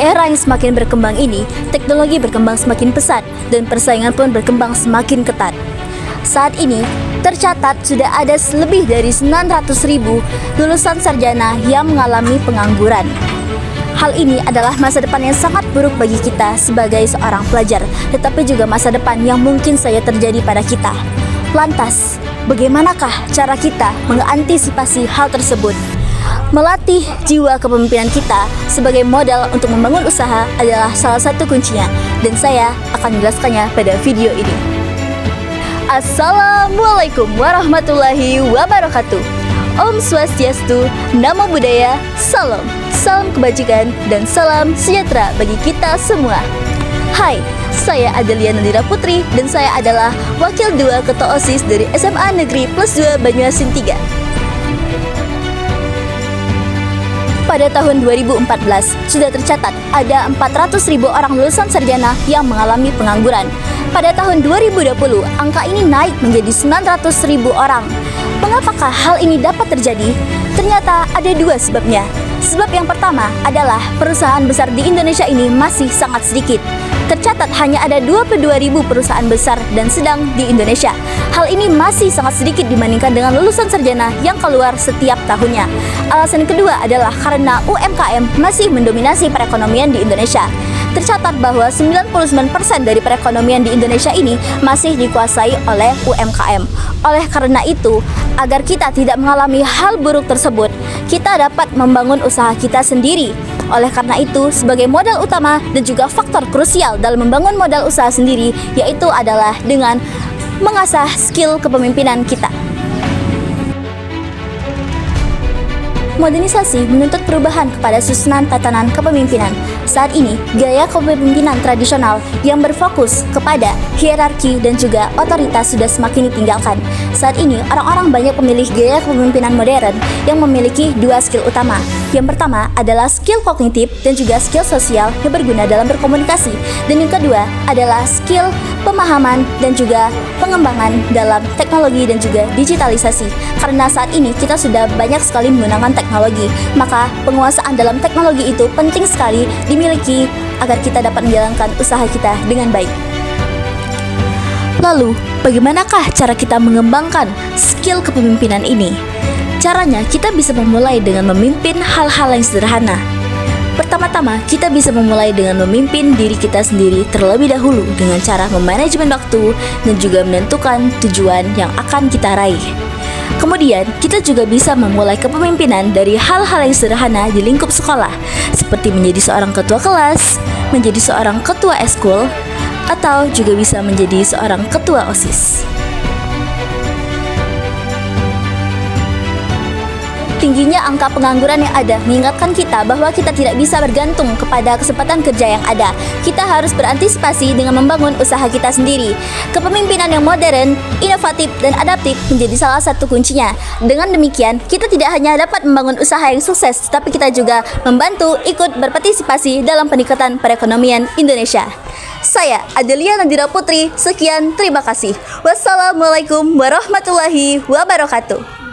era yang semakin berkembang ini, teknologi berkembang semakin pesat dan persaingan pun berkembang semakin ketat. Saat ini, tercatat sudah ada lebih dari 900.000 lulusan sarjana yang mengalami pengangguran. Hal ini adalah masa depan yang sangat buruk bagi kita sebagai seorang pelajar, tetapi juga masa depan yang mungkin saja terjadi pada kita. Lantas, bagaimanakah cara kita mengantisipasi hal tersebut? Melatih jiwa kepemimpinan kita sebagai modal untuk membangun usaha adalah salah satu kuncinya, dan saya akan menjelaskannya pada video ini. Assalamualaikum warahmatullahi wabarakatuh. Om Swastiastu, Namo Buddhaya, Salam. Salam kebajikan dan salam sejahtera bagi kita semua. Hai, saya Adelia Nadira Putri dan saya adalah Wakil 2 Ketua OSIS dari SMA Negeri Plus 2 Banyuasin 3. Pada tahun 2014, sudah tercatat ada 400.000 orang lulusan sarjana yang mengalami pengangguran. Pada tahun 2020, angka ini naik menjadi 900.000 orang. Mengapakah hal ini dapat terjadi? Ternyata ada dua sebabnya. Sebab yang pertama adalah perusahaan besar di Indonesia ini masih sangat sedikit. Tercatat hanya ada 22.000 perusahaan besar dan sedang di Indonesia. Hal ini masih sangat sedikit dibandingkan dengan lulusan sarjana yang keluar setiap tahunnya. Alasan kedua adalah karena UMKM masih mendominasi perekonomian di Indonesia. Tercatat bahwa 99% dari perekonomian di Indonesia ini masih dikuasai oleh UMKM. Oleh karena itu, agar kita tidak mengalami hal buruk tersebut, kita dapat membangun usaha kita sendiri. Oleh karena itu, sebagai modal utama dan juga faktor krusial dalam membangun modal usaha sendiri, yaitu adalah dengan mengasah skill kepemimpinan kita. Modernisasi menuntut perubahan kepada susunan tatanan kepemimpinan. Saat ini, gaya kepemimpinan tradisional yang berfokus kepada hierarki dan juga otoritas sudah semakin ditinggalkan. Saat ini, orang-orang banyak memilih gaya kepemimpinan modern yang memiliki dua skill utama. Yang pertama adalah skill kognitif dan juga skill sosial yang berguna dalam berkomunikasi. Dan yang kedua adalah skill pemahaman dan juga pengembangan dalam teknologi dan juga digitalisasi. Karena saat ini kita sudah banyak sekali menggunakan teknologi, maka penguasaan dalam teknologi itu penting sekali dimiliki agar kita dapat menjalankan usaha kita dengan baik. Lalu, bagaimanakah cara kita mengembangkan skill kepemimpinan ini? Caranya, kita bisa memulai dengan memimpin hal-hal yang sederhana. Pertama-tama, kita bisa memulai dengan memimpin diri kita sendiri terlebih dahulu dengan cara memanajemen waktu dan juga menentukan tujuan yang akan kita raih. Kemudian, kita juga bisa memulai kepemimpinan dari hal-hal yang sederhana di lingkup sekolah, seperti menjadi seorang ketua kelas, menjadi seorang ketua eskul, atau juga bisa menjadi seorang ketua OSIS. Tingginya angka pengangguran yang ada mengingatkan kita bahwa kita tidak bisa bergantung kepada kesempatan kerja yang ada. Kita harus berantisipasi dengan membangun usaha kita sendiri. Kepemimpinan yang modern, inovatif, dan adaptif menjadi salah satu kuncinya. Dengan demikian, kita tidak hanya dapat membangun usaha yang sukses, tetapi kita juga membantu ikut berpartisipasi dalam peningkatan perekonomian Indonesia. Saya Adelia Nadira Putri, sekian, terima kasih. Wassalamualaikum warahmatullahi wabarakatuh.